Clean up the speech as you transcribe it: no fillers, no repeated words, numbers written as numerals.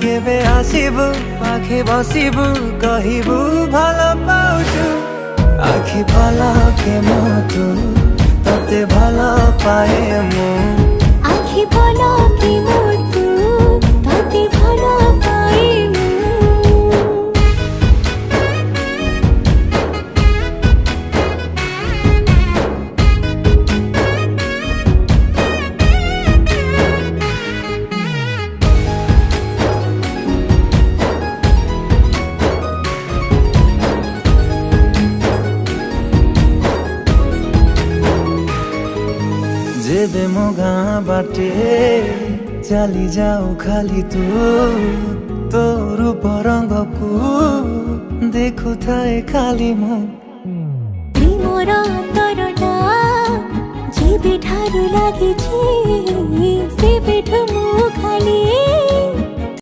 केबे आसिबु पाखे बसिबु कहिबु भलो पाउछु आखि पलके मोतु तते भलो पाए मु आखि पलके मोतु तते भलो पाए मु जेबे मो गाँ बाटे चली जाऊ खाली तो रूप रंग को देखु थाए खाली मो प्रेमर तरटा जेबे ठारू लागिछि सेबेठु मु खाली